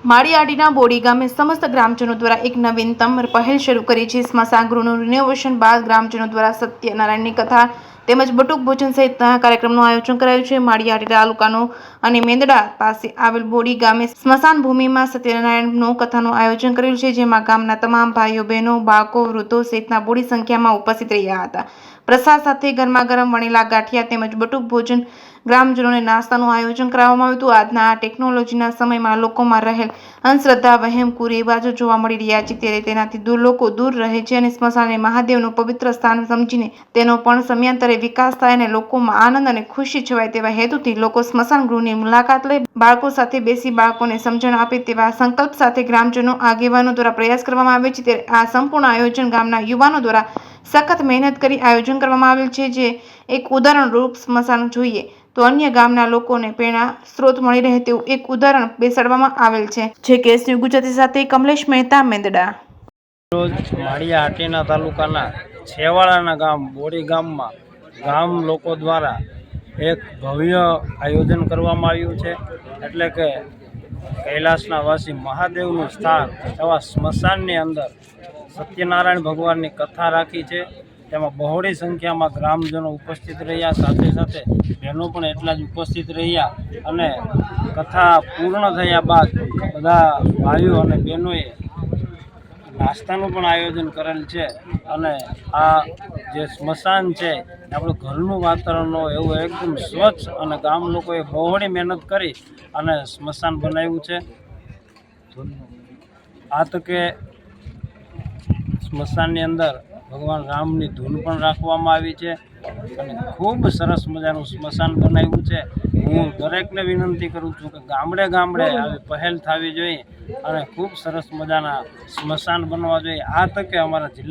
માળિયાડીના body ગામે સમસ્ત ગ્રામજનો દ્વારા એક નવીનતમ પહેલ શરૂ કરી છે। સ્મશાન ગૃહનું રિનોવેશન બાદ ગ્રામજનો દ્વારા સત્યનારાયણની કથા તેમજ બટુક ભોજન સહિતના કાર્યક્રમનું આયોજન કરાયું છે। માળિયાડી તાલુકાનો અને મેંદડા પાસે આવેલ બોડી ગામે સ્મશાન ભૂમિમાં સત્યનારાયણનો કથાનું આયોજન કરેલું છે, જેમાં ગામના તમામ ભાઈઓ બહેનો બાળકો વૃદ્ધો સહિતના બોડી સંખ્યામાં ઉપસ્થિત રહ્યા હતા। પ્રસાદ સાથે ગરમાગરમ વણેલા ગાંઠિયા તેમજ બટુક ભોજન ગ્રામજનોને નાસ્તાનું આયોજન કરવામાં આવ્યું હતું। આજના આ ટેકનોલોજીના સમયમાં લોકોમાં રહેલ અંધશ્રદ્ધા વહેમ કુરિવાજો જોવા મળી રહ્યા છે, ત્યારે તેનાથી લોકો દૂર રહે છે અને સ્મશાનને મહાદેવનું પવિત્ર સ્થાન સમજીને તેનો પણ સમયાંતરે વિકાસ થાય અને લોકોમાં આનંદ અને ખુશી છવાય તેવા હેતુથી લોકો સ્મશાન ગૃહની મુલાકાત લઈ બાળકો સાથે બેસી બાળકોને સમજણ આપે તેવા સંકલ્પ સાથે ગ્રામજનો આગેવાનો દ્વારા પ્રયાસ કરવામાં આવે છે। ત્યારે આ સંપૂર્ણ આયોજન ગામના યુવાનો દ્વારા સખત મહેનત કરી આયોજન કરવામાં આવેલ છે, જે એક ઉદાહરણ રૂપ સ્મશાન જોઈએ તો અન્ય ગામના લોકોને પ્રેરણા સ્ત્રોત મળી રહે તેવું એક ઉદાહરણ બેસાડવામાં આવેલ છે। જે કેસ ન્યૂઝ ગુજરાતી સાથે કમલેશ મહેતા, મેંદડા। રોજ માળિયાહાટીના તાલુકાના છેવાડાના ગામ બોડી ગામમાં ગામ લોકો દ્વારા એક ભવ્ય આયોજન કરવામાં આવ્યું છે, એટલે કે કૈલાસના વાસી મહાદેવનું સ્થાન એવા સ્મશાનની અંદર સત્યનારાયણ ભગવાનની કથા રાખી છે। તેમાં બહોળી સંખ્યામાં ગ્રામજનો ઉપસ્થિત રહ્યા, સાથે સાથે બહેનો પણ એટલા જ ઉપસ્થિત રહ્યા અને કથા પૂર્ણ થયા બાદ બધા ભાઈઓ અને બહેનોએ નાસ્તાનું પણ આયોજન કરેલ છે। અને આ જે સ્મશાન છે આપણું ઘરનું વાતાવરણ હોય એવું એકદમ સ્વચ્છ અને ગામ લોકોએ બહોળી મહેનત કરી અને સ્મશાન બનાવ્યું છે। આ તકે સ્મશાનની અંદર ભગવાન રામની ધૂન પણ રાખવામાં આવી છે અને ખૂબ સરસ મજાનું સ્મશાન બનાવ્યું છે। હું દરેકને વિનંતી કરું છું કે ગામડે ગામડે આવી પહેલ થવી જોઈએ અને ખૂબ સરસ મજાના સ્મશાન બનવા જોઈએ। આ તકે અમારા જિલ્લા